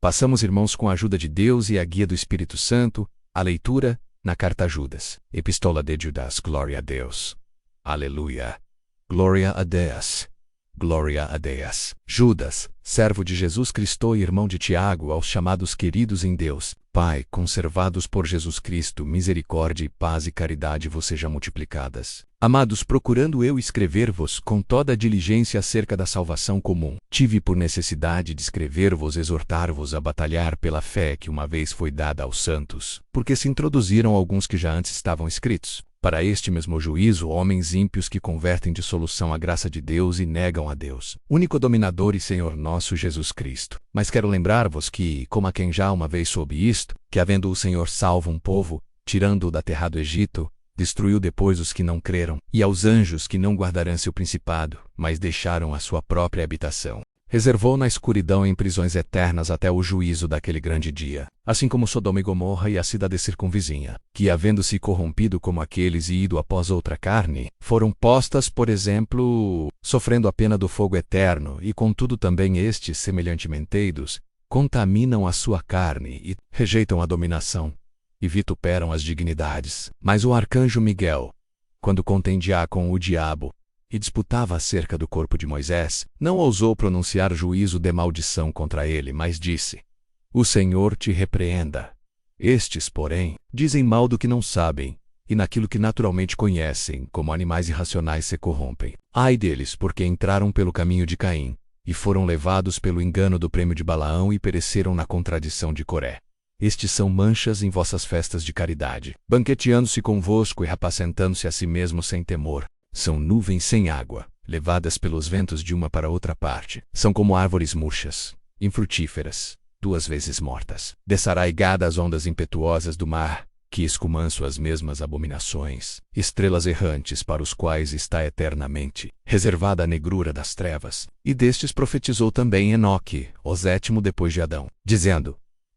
Passamos, irmãos, com a ajuda de Deus e a guia do Espírito Santo, a leitura na carta a Judas. Epístola de Judas. Glória a Deus. Aleluia. Glória a Deus. Glória a Deus. Judas, servo de Jesus Cristo e irmão de Tiago, aos chamados queridos em Deus, Pai, conservados por Jesus Cristo, misericórdia e paz e caridade vos sejam multiplicadas. Amados, procurando eu escrever-vos com toda a diligência acerca da salvação comum, tive por necessidade de escrever-vos, exortar-vos a batalhar pela fé que uma vez foi dada aos santos, porque se introduziram alguns que já antes estavam escritos. Para este mesmo juízo, homens ímpios que convertem de solução a graça de Deus e negam a Deus, único dominador e Senhor nosso Jesus Cristo. Mas quero lembrar-vos que, como a quem já uma vez soube isto, que havendo o Senhor salvo um povo, tirando-o da terra do Egito, destruiu depois os que não creram, e aos anjos que não guardarão seu principado, mas deixaram a sua própria habitação. Reservou na escuridão em prisões eternas até o juízo daquele grande dia, assim como Sodoma e Gomorra e a cidade circunvizinha, que, havendo-se corrompido como aqueles e ido após outra carne, foram postas, por exemplo, sofrendo a pena do fogo eterno, e contudo também estes, semelhantemente eidos, contaminam a sua carne e rejeitam a dominação, e vituperam as dignidades. Mas o arcanjo Miguel, quando contendia com o diabo, e disputava acerca do corpo de Moisés, não ousou pronunciar juízo de maldição contra ele, mas disse: O Senhor te repreenda. Estes, porém, dizem mal do que não sabem, e naquilo que naturalmente conhecem, como animais irracionais se corrompem. Ai deles, porque entraram pelo caminho de Caim, e foram levados pelo engano do prêmio de Balaão e pereceram na contradição de Coré. Estes são manchas em vossas festas de caridade, banqueteando-se convosco e rapacentando-se a si mesmos sem temor. São nuvens sem água, levadas pelos ventos de uma para outra parte. São como árvores murchas, infrutíferas, 2 vezes mortas, desarraigadas ondas impetuosas do mar, que escumam suas mesmas abominações, estrelas errantes para os quais está eternamente reservada a negrura das trevas. E destes profetizou também Enoque, o 7º depois de Adão, dizendo: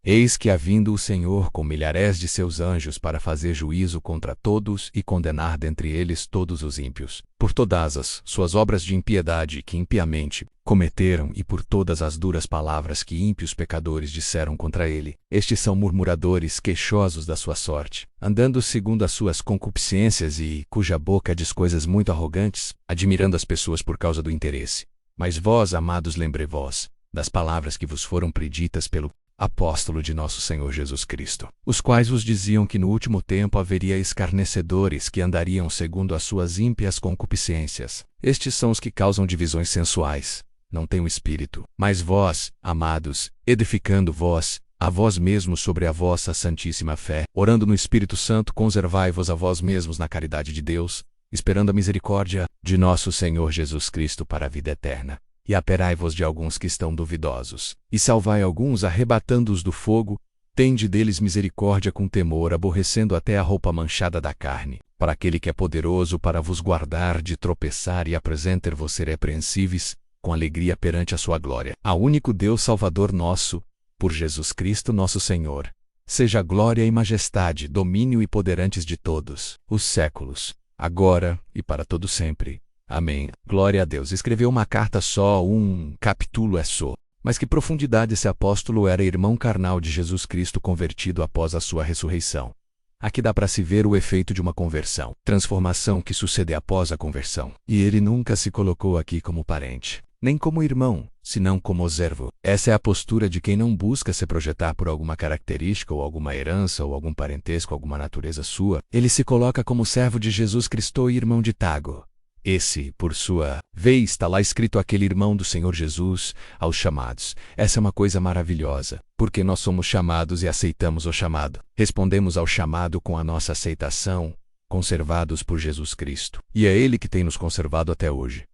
Eis que há vindo o Senhor com milhares de seus anjos para fazer juízo contra todos e condenar dentre eles todos os ímpios, por todas as suas obras de impiedade que impiamente cometeram e por todas as duras palavras que ímpios pecadores disseram contra ele. Estes são murmuradores, queixosos da sua sorte, andando segundo as suas concupiscências e cuja boca diz coisas muito arrogantes, admirando as pessoas por causa do interesse. Mas vós, amados, lembrei-vos das palavras que vos foram preditas pelo apóstolo de nosso Senhor Jesus Cristo, os quais vos diziam que no último tempo haveria escarnecedores que andariam segundo as suas ímpias concupiscências. Estes são os que causam divisões sensuais, não têm o Espírito. Mas vós, amados, edificando vós a vós mesmos sobre a vossa santíssima fé, orando no Espírito Santo, conservai-vos a vós mesmos na caridade de Deus, esperando a misericórdia de nosso Senhor Jesus Cristo para a vida eterna. E aperai-vos de alguns que estão duvidosos, e salvai alguns arrebatando-os do fogo, tende deles misericórdia com temor, aborrecendo até a roupa manchada da carne, para aquele que é poderoso para vos guardar de tropeçar e apresenter-vos irrepreensíveis, com alegria perante a sua glória. Ao único Deus Salvador nosso, por Jesus Cristo nosso Senhor, seja glória e majestade, domínio e poder antes de todos os séculos, agora e para todo sempre. Amém. Glória a Deus. Escreveu uma carta só, um capítulo é só. Mas que profundidade esse apóstolo era irmão carnal de Jesus Cristo convertido após a sua ressurreição. Aqui dá para se ver o efeito de uma conversão, transformação que sucede após a conversão. E ele nunca se colocou aqui como parente, nem como irmão, senão como servo. Essa é a postura de quem não busca se projetar por alguma característica ou alguma herança ou algum parentesco, alguma natureza sua. Ele se coloca como servo de Jesus Cristo e irmão de Tiago. Esse, por sua vez, está lá escrito aquele irmão do Senhor Jesus, aos chamados. Essa é uma coisa maravilhosa, porque nós somos chamados e aceitamos o chamado. Respondemos ao chamado com a nossa aceitação, conservados por Jesus Cristo. E é Ele que tem nos conservado até hoje.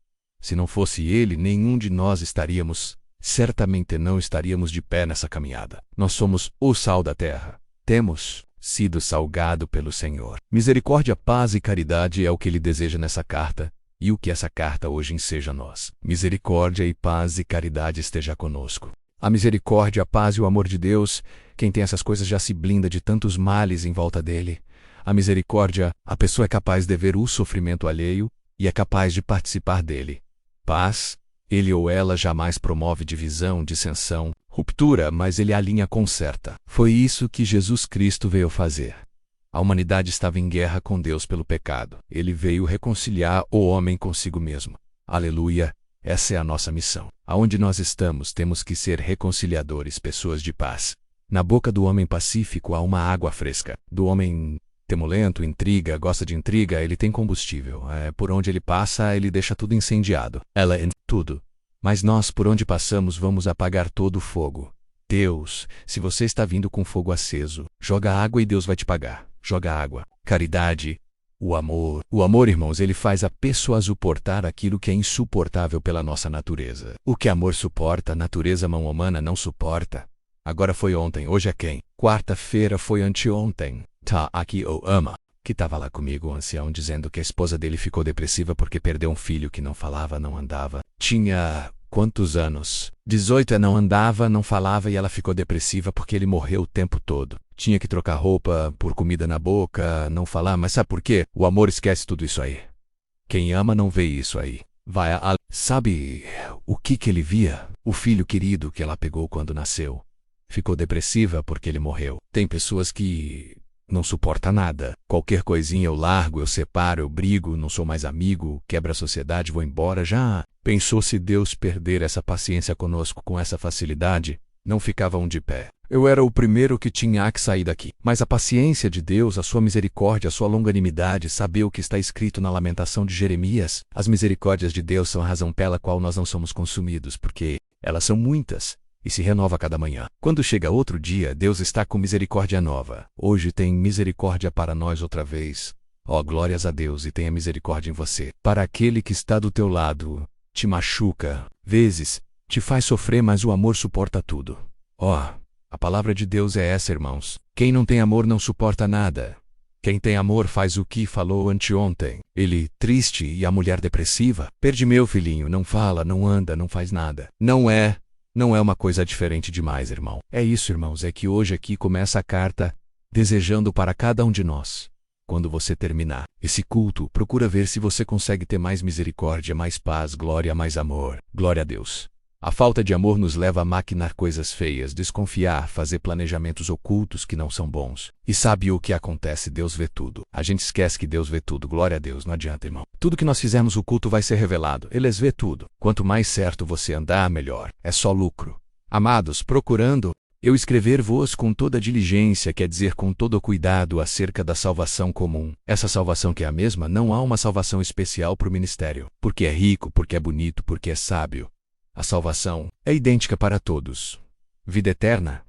Se não fosse Ele, nenhum de nós certamente não estaríamos de pé nessa caminhada. Nós somos o sal da terra. Temos sido salgado pelo Senhor. Misericórdia, paz e caridade é o que Ele deseja nessa carta, e o que essa carta hoje enseja a nós. Misericórdia e paz e caridade esteja conosco. A misericórdia, a paz e o amor de Deus, quem tem essas coisas já se blinda de tantos males em volta dele. A misericórdia, a pessoa é capaz de ver o sofrimento alheio e é capaz de participar dele. Paz, ele ou ela jamais promove divisão, dissensão, ruptura, mas ele alinha conserta. Foi isso que Jesus Cristo veio fazer. A humanidade estava em guerra com Deus pelo pecado. Ele veio reconciliar o homem consigo mesmo. Aleluia! Essa é a nossa missão. Aonde nós estamos, temos que ser reconciliadores, pessoas de paz. Na boca do homem pacífico há uma água fresca. Do homem temulento, intriga, gosta de intriga, ele tem combustível. Por onde ele passa, ele deixa tudo incendiado. Ela é tudo. Mas nós, por onde passamos, vamos apagar todo o fogo. Deus, se você está vindo com fogo aceso, joga água e Deus vai te pagar. Joga água. Caridade. O amor. O amor, irmãos, ele faz a pessoa suportar aquilo que é insuportável pela nossa natureza. O que amor suporta, a natureza mão humana não suporta. Agora foi ontem, hoje é quem? Quarta-feira foi anteontem. Tá aqui o ama, que estava lá comigo, o ancião, dizendo que a esposa dele ficou depressiva porque perdeu um filho que não falava, não andava. Tinha quantos anos? 18, não andava, não falava e ela ficou depressiva porque ele morreu o tempo todo. Tinha que trocar roupa, pôr comida na boca, não falar, mas sabe por quê? O amor esquece tudo isso aí. Quem ama não vê isso aí. Sabe o que ele via? O filho querido que ela pegou quando nasceu. Ficou depressiva porque ele morreu. Tem pessoas que não suportam nada. Qualquer coisinha eu largo, eu separo, eu brigo, não sou mais amigo, quebra a sociedade, vou embora. Já pensou se Deus perder essa paciência conosco com essa facilidade? Não ficavam de pé. Eu era o primeiro que tinha que sair daqui. Mas a paciência de Deus, a sua misericórdia, a sua longanimidade, saber o que está escrito na lamentação de Jeremias, as misericórdias de Deus são a razão pela qual nós não somos consumidos, porque elas são muitas e se renova a cada manhã. Quando chega outro dia, Deus está com misericórdia nova. Hoje tem misericórdia para nós outra vez. Ó, glórias a Deus, e tenha misericórdia em você. Para aquele que está do teu lado, te machuca, vezes, te faz sofrer, mas o amor suporta tudo. Ó, a palavra de Deus é essa, irmãos. Quem não tem amor não suporta nada. Quem tem amor faz o que falou anteontem. Ele, triste, e a mulher depressiva. Perdi meu filhinho, não fala, não anda, não faz nada. Não é uma coisa diferente demais, irmão. É isso, irmãos, é que hoje aqui começa a carta, desejando para cada um de nós. Quando você terminar esse culto, procura ver se você consegue ter mais misericórdia, mais paz, glória, mais amor. Glória a Deus. A falta de amor nos leva a maquinar coisas feias, desconfiar, fazer planejamentos ocultos que não são bons. E sabe o que acontece? Deus vê tudo. A gente esquece que Deus vê tudo. Glória a Deus, não adianta, irmão. Tudo que nós fizermos, o culto vai ser revelado. Ele vê tudo. Quanto mais certo você andar, melhor. É só lucro. Amados, procurando eu escrever-vos com toda diligência, quer dizer com todo cuidado acerca da salvação comum. Essa salvação que é a mesma, não há uma salvação especial para o ministério. Porque é rico, porque é bonito, porque é sábio. A salvação é idêntica para todos. Vida eterna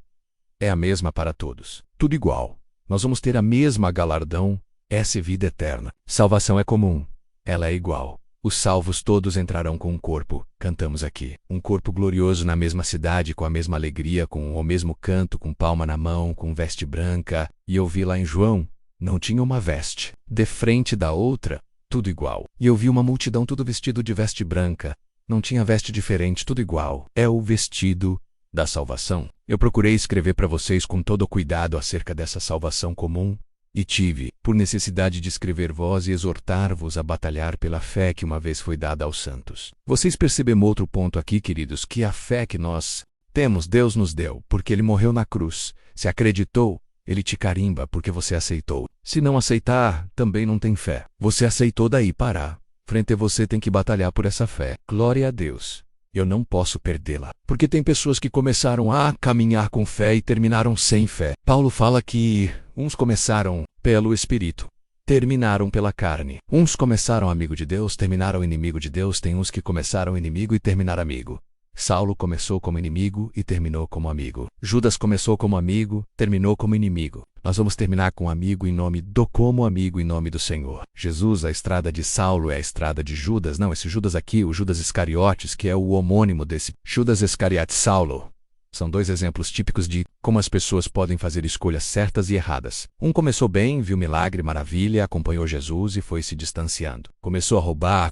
é a mesma para todos. Tudo igual. Nós vamos ter a mesma galardão. Essa é vida eterna. Salvação é comum. Ela é igual. Os salvos todos entrarão com um corpo. Cantamos aqui. Um corpo glorioso na mesma cidade, com a mesma alegria, com o mesmo canto, com palma na mão, com veste branca. E eu vi lá em João, não tinha uma veste de frente da outra, tudo igual. E eu vi uma multidão tudo vestido de veste branca. Não tinha veste diferente, tudo igual. É o vestido da salvação. Eu procurei escrever para vocês com todo cuidado acerca dessa salvação comum, e tive, por necessidade de escrever-vos e exortar-vos a batalhar pela fé que uma vez foi dada aos santos. Vocês percebem outro ponto aqui, queridos, que a fé que nós temos, Deus nos deu, porque Ele morreu na cruz. Se acreditou, Ele te carimba porque você aceitou. Se não aceitar, também não tem fé. Você aceitou, daí parar. Frente a você tem que batalhar por essa fé. Glória a Deus. Eu não posso perdê-la. Porque tem pessoas que começaram a caminhar com fé e terminaram sem fé. Paulo fala que uns começaram pelo Espírito, terminaram pela carne. Uns começaram amigo de Deus, terminaram inimigo de Deus. Tem uns que começaram inimigo e terminaram amigo. Saulo começou como inimigo e terminou como amigo. Judas começou como amigo, terminou como inimigo. Nós vamos terminar com amigo em nome do como amigo em nome do Senhor. Jesus, a estrada de Saulo é a estrada de Judas. Não, esse Judas aqui, o Judas Iscariotes, que é o homônimo desse Judas Iscariotes Saulo. São dois exemplos típicos de como as pessoas podem fazer escolhas certas e erradas. Um começou bem, viu milagre, maravilha, acompanhou Jesus e foi se distanciando. Começou a roubar,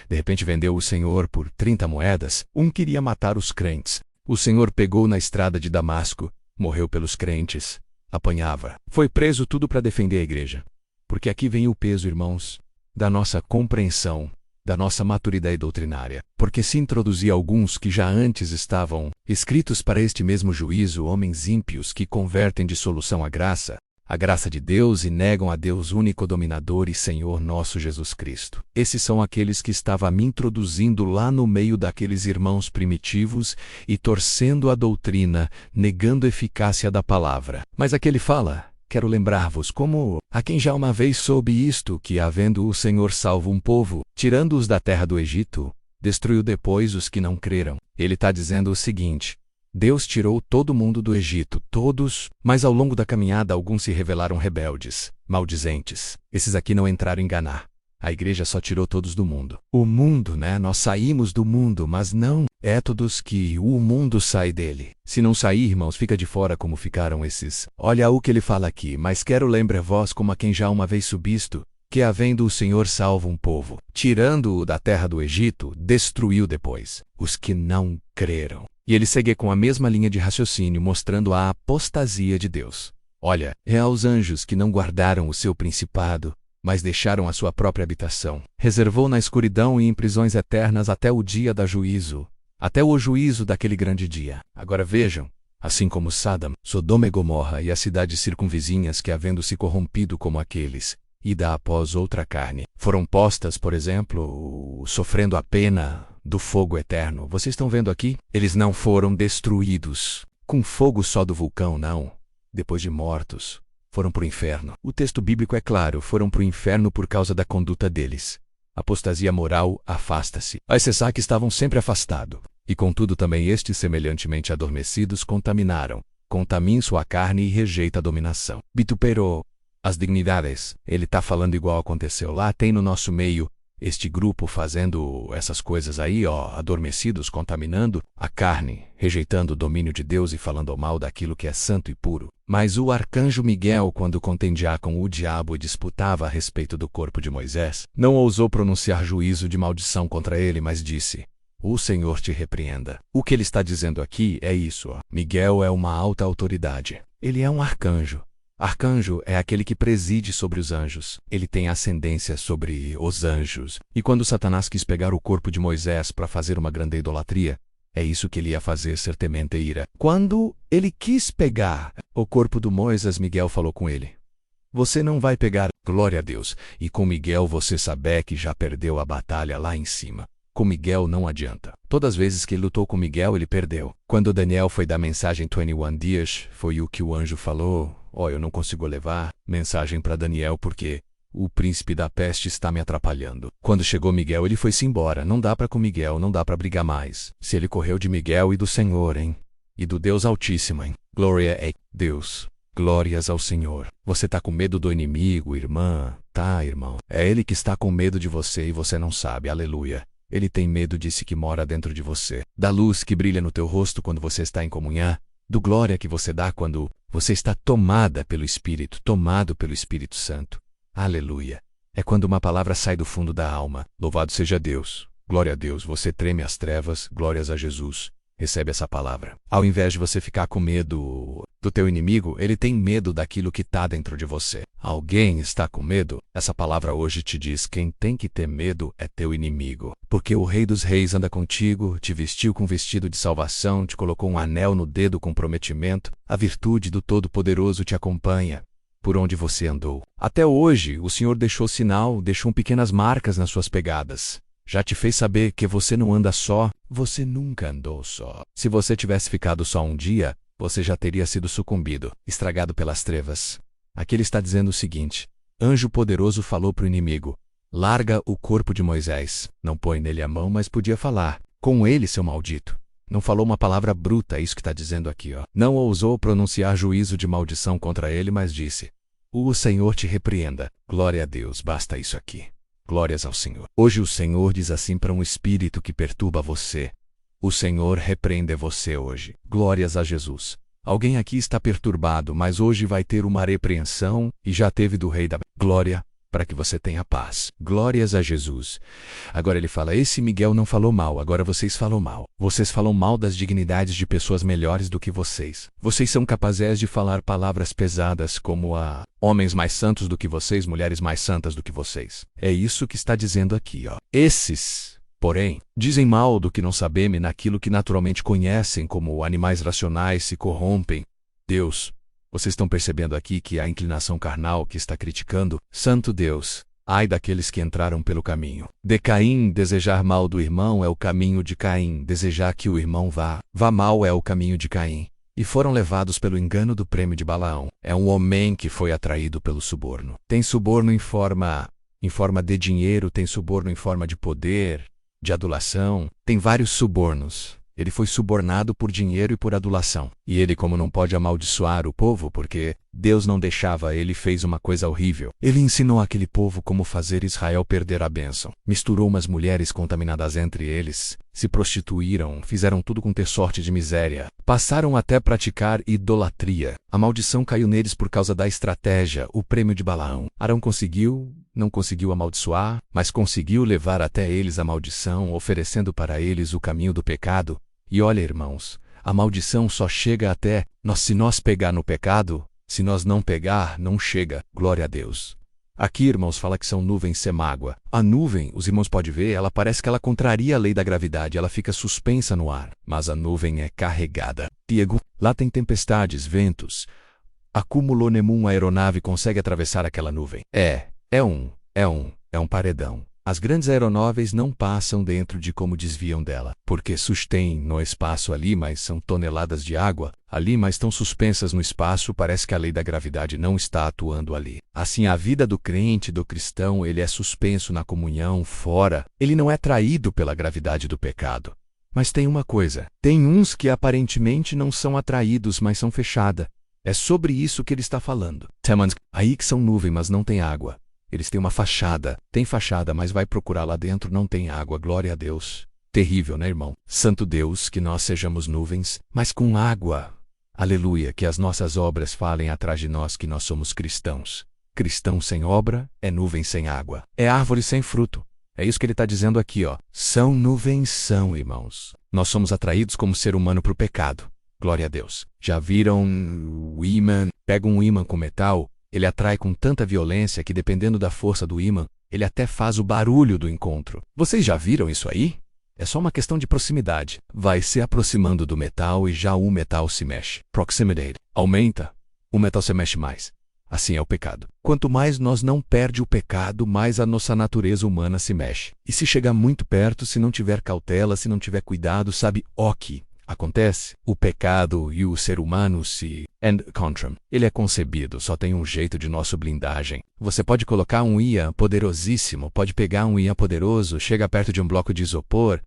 de repente vendeu o Senhor por 30 moedas. Um queria matar os crentes. O Senhor pegou na estrada de Damasco, morreu pelos crentes, apanhava. Foi preso, tudo para defender a igreja. Porque aqui vem o peso, irmãos, da nossa compreensão da nossa maturidade doutrinária, porque se introduzia alguns que já antes estavam escritos para este mesmo juízo, homens ímpios que convertem dissolução à graça, a graça de Deus, e negam a Deus único dominador e Senhor nosso Jesus Cristo. Esses são aqueles que estava me introduzindo lá no meio daqueles irmãos primitivos e torcendo a doutrina, negando a eficácia da palavra. Mas aqui ele fala: quero lembrar-vos como a quem já uma vez soube isto, que havendo o Senhor salvo um povo, tirando-os da terra do Egito, destruiu depois os que não creram. Ele está dizendo o seguinte: Deus tirou todo mundo do Egito, todos, mas ao longo da caminhada alguns se revelaram rebeldes, maldizentes. Esses aqui não entraram em enganar. A igreja só tirou todos do mundo. O mundo, né? Nós saímos do mundo, mas não é todos que o mundo sai dele. Se não sair, irmãos, fica de fora como ficaram esses. Olha o que ele fala aqui: mas quero lembrar-vos como a quem já uma vez subisto, que havendo o Senhor salvo um povo, tirando-o da terra do Egito, destruiu depois os que não creram. E ele segue com a mesma linha de raciocínio, mostrando a apostasia de Deus. Olha, é aos anjos que não guardaram o seu principado, mas deixaram a sua própria habitação. Reservou na escuridão e em prisões eternas até o dia da juízo, até o juízo daquele grande dia. Agora vejam, assim como Sodoma e Gomorra e as cidades circunvizinhas que, havendo se corrompido como aqueles, ida após outra carne, foram postas, por exemplo, sofrendo a pena do fogo eterno. Vocês estão vendo aqui? Eles não foram destruídos com fogo só do vulcão, não. Depois de mortos, foram para o inferno. O texto bíblico é claro: foram para o inferno por causa da conduta deles. Apostasia moral, afasta-se. Vai cessar que estavam sempre afastados. E contudo também estes, semelhantemente adormecidos, contaminaram. Contamina sua carne e rejeita a dominação. Vituperou as dignidades. Ele está falando igual aconteceu lá, tem no nosso meio este grupo fazendo essas coisas aí, adormecidos, contaminando a carne, rejeitando o domínio de Deus e falando mal daquilo que é santo e puro. Mas o arcanjo Miguel, quando contendia com o diabo e disputava a respeito do corpo de Moisés, não ousou pronunciar juízo de maldição contra ele, mas disse: o Senhor te repreenda. O que ele está dizendo aqui é isso. Miguel é uma alta autoridade. Ele é um arcanjo. Arcanjo é aquele que preside sobre os anjos. Ele tem ascendência sobre os anjos. E quando Satanás quis pegar o corpo de Moisés para fazer uma grande idolatria, é isso que ele ia fazer, ser temente ira. Quando ele quis pegar o corpo do Moisés, Miguel falou com ele: você não vai pegar. Glória a Deus. E com Miguel você sabe que já perdeu a batalha lá em cima. Com Miguel não adianta. Todas as vezes que ele lutou com Miguel, ele perdeu. Quando Daniel foi dar mensagem 21 dias, foi o que o anjo falou: eu não consigo levar mensagem para Daniel porque o príncipe da peste está me atrapalhando. Quando chegou Miguel, ele foi-se embora. Não dá para com Miguel, não dá para brigar mais. Se ele correu de Miguel e do Senhor, hein? E do Deus Altíssimo, hein? Glória a Deus. Glórias ao Senhor. Você está com medo do inimigo, irmã? Tá, irmão. É ele que está com medo de você e você não sabe. Aleluia. Ele tem medo disso que mora dentro de você. Da luz que brilha no teu rosto quando você está em comunhão. Do glória que você dá quando você está tomada pelo Espírito, tomado pelo Espírito Santo. Aleluia. É quando uma palavra sai do fundo da alma. Louvado seja Deus. Glória a Deus. Você treme as trevas. Glórias a Jesus. Recebe essa palavra. Ao invés de você ficar com medo do teu inimigo, ele tem medo daquilo que está dentro de você. Alguém está com medo? Essa palavra hoje te diz: quem tem que ter medo é teu inimigo. Porque o Rei dos Reis anda contigo, te vestiu com vestido de salvação, te colocou um anel no dedo com prometimento, a virtude do Todo-Poderoso te acompanha por onde você andou. Até hoje, o Senhor deixou sinal, deixou pequenas marcas nas suas pegadas. Já te fez saber que você não anda só, você nunca andou só. Se você tivesse ficado só um dia, você já teria sido sucumbido, estragado pelas trevas. Aqui ele está dizendo o seguinte: anjo poderoso falou para o inimigo: larga o corpo de Moisés. Não põe nele a mão, mas podia falar: com ele, seu maldito. Não falou uma palavra bruta, é isso que está dizendo aqui. Não ousou pronunciar juízo de maldição contra ele, mas disse: o Senhor te repreenda. Glória a Deus, basta isso aqui. Glórias ao Senhor. Hoje o Senhor diz assim para um espírito que perturba você: o Senhor repreende você hoje. Glórias a Jesus. Alguém aqui está perturbado, mas hoje vai ter uma repreensão, e já teve do Rei da Glória. para que você tenha paz. Glórias a Jesus. Agora ele fala, esse Miguel não falou mal, agora vocês falam mal. Vocês falam mal das dignidades de pessoas melhores do que vocês. Vocês são capazes de falar palavras pesadas como a homens mais santos do que vocês, mulheres mais santas do que vocês. É isso que está dizendo aqui, ó. Esses, porém, dizem mal do que não sabem naquilo que naturalmente conhecem, como animais racionais se corrompem. Deus, vocês estão percebendo aqui que a inclinação carnal que está criticando, Santo Deus, ai daqueles que entraram pelo caminho de Caim. Desejar mal do irmão é o caminho de Caim, desejar que o irmão vá mal é o caminho de Caim. E foram levados pelo engano do prêmio de Balaão. É um homem que foi atraído pelo suborno. Tem suborno em forma de dinheiro, tem suborno em forma de poder, de adulação, tem vários subornos. Ele foi subornado por dinheiro e por adulação. E ele, como não pode amaldiçoar o povo, porque Deus não deixava, ele fez uma coisa horrível. Ele ensinou aquele povo como fazer Israel perder a bênção. Misturou umas mulheres contaminadas entre eles, se prostituíram, fizeram tudo com ter sorte de miséria. Passaram até praticar idolatria. A maldição caiu neles por causa da estratégia, o prêmio de Balaão. Arão não conseguiu amaldiçoar, mas conseguiu levar até eles a maldição, oferecendo para eles o caminho do pecado. E olha, irmãos, a maldição só chega até nós se nós pegar no pecado, se nós não pegar, não chega. Glória a Deus. Aqui, irmãos, fala que são nuvens sem mágoa. A nuvem, os irmãos podem ver, ela parece que ela contraria a lei da gravidade, ela fica suspensa no ar. Mas a nuvem é carregada. Diego, lá tem tempestades, ventos. Acumulou nenhuma aeronave consegue atravessar aquela nuvem. É um paredão. As grandes aeronaves não passam dentro de como desviam dela, porque sustêm no espaço ali, mas são toneladas de água ali, mas estão suspensas no espaço, parece que a lei da gravidade não está atuando ali. Assim, a vida do crente, do cristão, ele é suspenso na comunhão, fora, ele não é traído pela gravidade do pecado. Mas tem uma coisa, tem uns que aparentemente não são atraídos, mas são fechada. É sobre isso que ele está falando. Aí que são nuvem, mas não tem água. Eles têm uma fachada. Tem fachada, mas vai procurar lá dentro, não tem água. Glória a Deus. Terrível, né, irmão? Santo Deus, que nós sejamos nuvens, mas com água. Aleluia, que as nossas obras falem atrás de nós que nós somos cristãos. Cristão sem obra é nuvem sem água. É árvore sem fruto. É isso que ele está dizendo aqui, ó. São nuvens, são, irmãos. Nós somos atraídos como ser humano para o pecado. Glória a Deus. Já viram o ímã? Pega um ímã com metal, ele atrai com tanta violência que, dependendo da força do ímã, ele até faz o barulho do encontro. Vocês já viram isso aí? É só uma questão de proximidade. Vai se aproximando do metal e já o metal se mexe. Proximity aumenta, o metal se mexe mais. Assim é o pecado. Quanto mais nós não perde o pecado, mais a nossa natureza humana se mexe. E se chegar muito perto, se não tiver cautela, se não tiver cuidado, sabe o que acontece? O pecado e o ser humano se encontram. Ele é concebido, só tem um jeito de nossa blindagem. Você pode colocar um ímã poderosíssimo, pode pegar um ímã poderoso, chega perto de um bloco de isopor,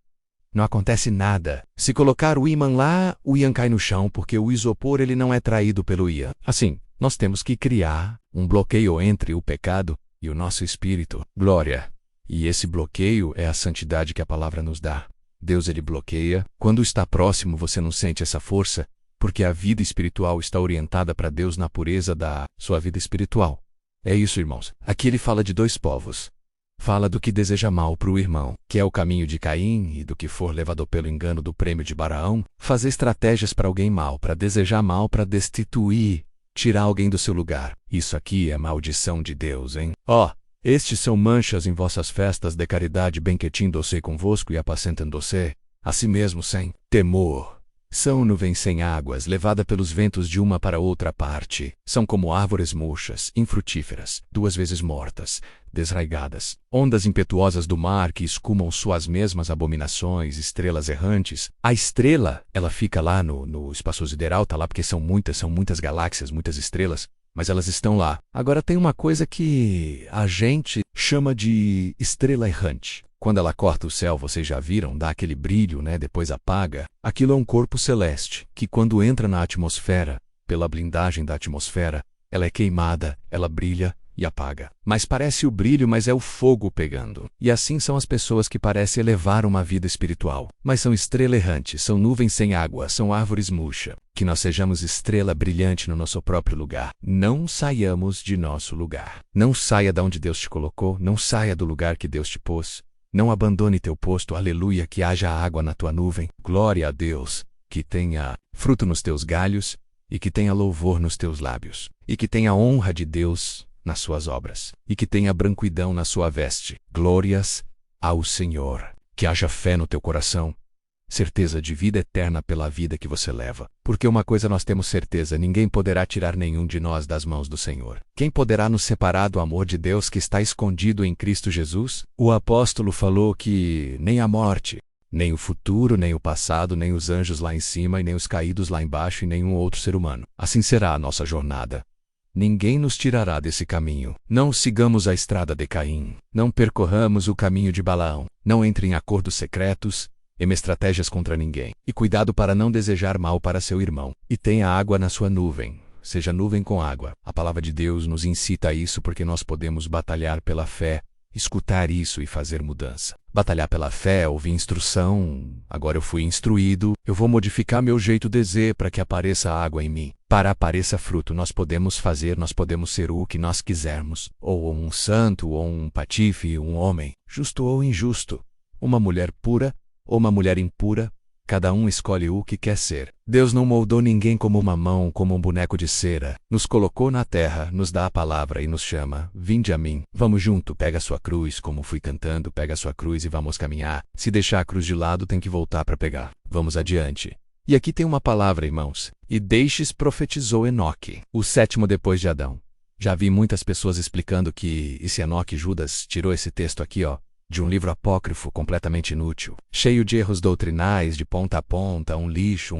não acontece nada. Se colocar o ímã lá, o ímã cai no chão, porque o isopor ele não é traído pelo ímã. Assim, nós temos que criar um bloqueio entre o pecado e o nosso espírito. Glória! E esse bloqueio é a santidade que a palavra nos dá. Deus ele bloqueia. Quando está próximo você não sente essa força, porque a vida espiritual está orientada para Deus na pureza da sua vida espiritual. É isso, irmãos. Aqui ele fala de dois povos. Fala do que deseja mal para o irmão, que é o caminho de Caim, e do que for levado pelo engano do prêmio de Balaão, fazer estratégias para alguém mal, para desejar mal, para destituir, tirar alguém do seu lugar. Isso aqui é maldição de Deus, hein? Estes são manchas em vossas festas de caridade, benquetindo-se convosco e apacentando-se, a si mesmo sem temor. São nuvens sem águas, levada pelos ventos de uma para outra parte. São como árvores murchas, infrutíferas, 2 vezes mortas, desraigadas. Ondas impetuosas do mar que escumam suas mesmas abominações, estrelas errantes. A estrela, ela fica lá no espaço sideral, tá lá porque são muitas galáxias, muitas estrelas. Mas elas estão lá. Agora tem uma coisa que a gente chama de estrela errante. Quando ela corta o céu, vocês já viram, dá aquele brilho, né? Depois apaga. Aquilo é um corpo celeste, que quando entra na atmosfera, pela blindagem da atmosfera, ela é queimada, ela brilha e apaga. Mas parece o brilho, mas é o fogo pegando. E assim são as pessoas que parecem elevar uma vida espiritual. Mas são estrela errante, são nuvens sem água, são árvores murchas. Que nós sejamos estrela brilhante no nosso próprio lugar. Não saiamos de nosso lugar. Não saia de onde Deus te colocou. Não saia do lugar que Deus te pôs. Não abandone teu posto. Aleluia. Que haja água na tua nuvem. Glória a Deus. Que tenha fruto nos teus galhos e que tenha louvor nos teus lábios. E que tenha honra de Deus nas suas obras. E que tenha branquidão na sua veste. Glórias ao Senhor. Que haja fé no teu coração. Certeza de vida eterna pela vida que você leva. Porque uma coisa nós temos certeza, ninguém poderá tirar nenhum de nós das mãos do Senhor. Quem poderá nos separar do amor de Deus que está escondido em Cristo Jesus? O apóstolo falou que nem a morte, nem o futuro, nem o passado, nem os anjos lá em cima e nem os caídos lá embaixo e nenhum outro ser humano. Assim será a nossa jornada. Ninguém nos tirará desse caminho. Não sigamos a estrada de Caim. Não percorramos o caminho de Balaão. Não entre em acordos secretos. Estratégias contra ninguém. E cuidado para não desejar mal para seu irmão. E tenha água na sua nuvem. Seja nuvem com água. A palavra de Deus nos incita a isso porque nós podemos batalhar pela fé, escutar isso e fazer mudança. Batalhar pela fé, ouvir instrução. Agora eu fui instruído. Eu vou modificar meu jeito de dizer para que apareça água em mim. Para apareça fruto, nós podemos fazer, nós podemos ser o que nós quisermos. Ou um santo, ou um patife, um homem. Justo ou injusto. Uma mulher pura ou uma mulher impura, cada um escolhe o que quer ser. Deus não moldou ninguém como uma mão, como um boneco de cera. Nos colocou na terra, nos dá a palavra e nos chama. Vinde a mim. Vamos junto, pega a sua cruz, como fui cantando, pega a sua cruz e vamos caminhar. Se deixar a cruz de lado, tem que voltar para pegar. Vamos adiante. E aqui tem uma palavra, irmãos. E deixes profetizou Enoque, o sétimo depois de Adão. Já vi muitas pessoas explicando que esse Enoque Judas tirou esse texto aqui, de um livro apócrifo completamente inútil, cheio de erros doutrinais de ponta a ponta, um lixo.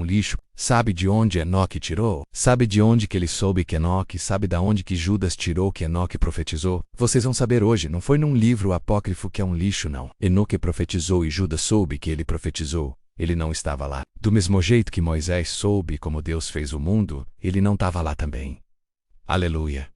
Sabe de onde Enoque tirou? Sabe de onde que ele soube que Enoque? Sabe da onde que Judas tirou que Enoque profetizou? Vocês vão saber hoje, não foi num livro apócrifo que é um lixo, não. Enoque profetizou e Judas soube que ele profetizou. Ele não estava lá. Do mesmo jeito que Moisés soube como Deus fez o mundo, ele não estava lá também. Aleluia.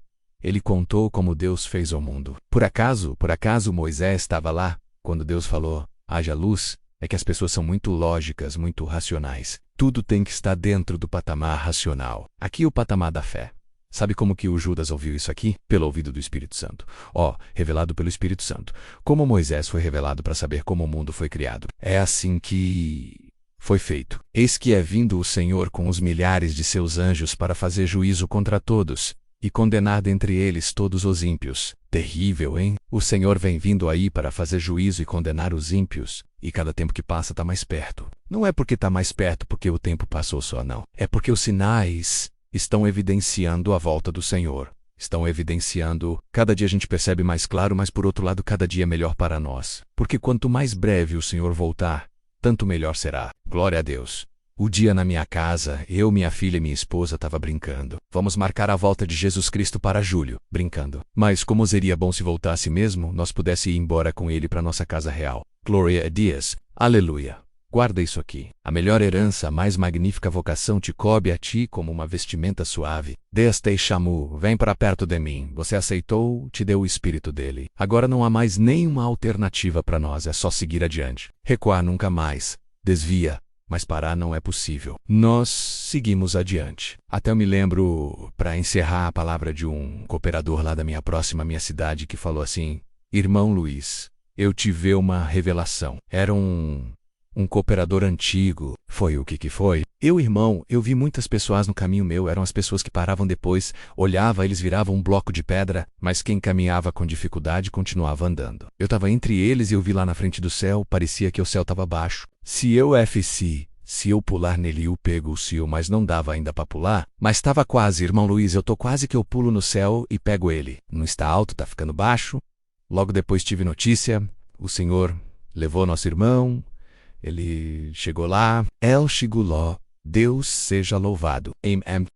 Ele contou como Deus fez o mundo. Por acaso Moisés estava lá, quando Deus falou, haja luz? É que as pessoas são muito lógicas, muito racionais. Tudo tem que estar dentro do patamar racional. Aqui o patamar da fé. Sabe como que o Judas ouviu isso aqui? Pelo ouvido do Espírito Santo. Revelado pelo Espírito Santo. Como Moisés foi revelado para saber como o mundo foi criado. É assim que foi feito. Eis que é vindo o Senhor com os milhares de seus anjos para fazer juízo contra todos. E condenar dentre eles todos os ímpios. Terrível, hein? O Senhor vem vindo aí para fazer juízo e condenar os ímpios. E cada tempo que passa está mais perto. Não é porque está mais perto porque o tempo passou só, não. É porque os sinais estão evidenciando a volta do Senhor. Estão evidenciando. Cada dia a gente percebe mais claro, mas por outro lado cada dia é melhor para nós. Porque quanto mais breve o Senhor voltar, tanto melhor será. Glória a Deus. O dia na minha casa, eu, minha filha e minha esposa tava brincando. Vamos marcar a volta de Jesus Cristo para julho, brincando. Mas como seria bom se voltasse mesmo, nós pudesse ir embora com ele para nossa casa real. Glória a Deus. Aleluia. Guarda isso aqui. A melhor herança, a mais magnífica vocação te cobre a ti como uma vestimenta suave. Deus te chamou, vem para perto de mim. Você aceitou, te deu o Espírito dele. Agora não há mais nenhuma alternativa para nós, é só seguir adiante. Recuar nunca mais. Desvia. Mas parar não é possível. Nós seguimos adiante. Até eu me lembro, para encerrar, a palavra de um cooperador lá da minha cidade que falou assim: Irmão Luiz, eu tive uma revelação. Era um cooperador antigo. Foi o que foi? Eu vi muitas pessoas no caminho meu, eram as pessoas que paravam depois, olhava, eles viravam um bloco de pedra, mas quem caminhava com dificuldade continuava andando. Eu estava entre eles e eu vi lá na frente do céu, parecia que o céu estava baixo. Se eu pular nele eu pego o céu, mas não dava ainda para pular, mas estava quase, irmão Luiz, eu tô quase que eu pulo no céu e pego ele. Não está alto, tá ficando baixo. Logo depois tive notícia, o Senhor levou nosso irmão, ele chegou lá, El Shiguló, Deus seja louvado. Amém.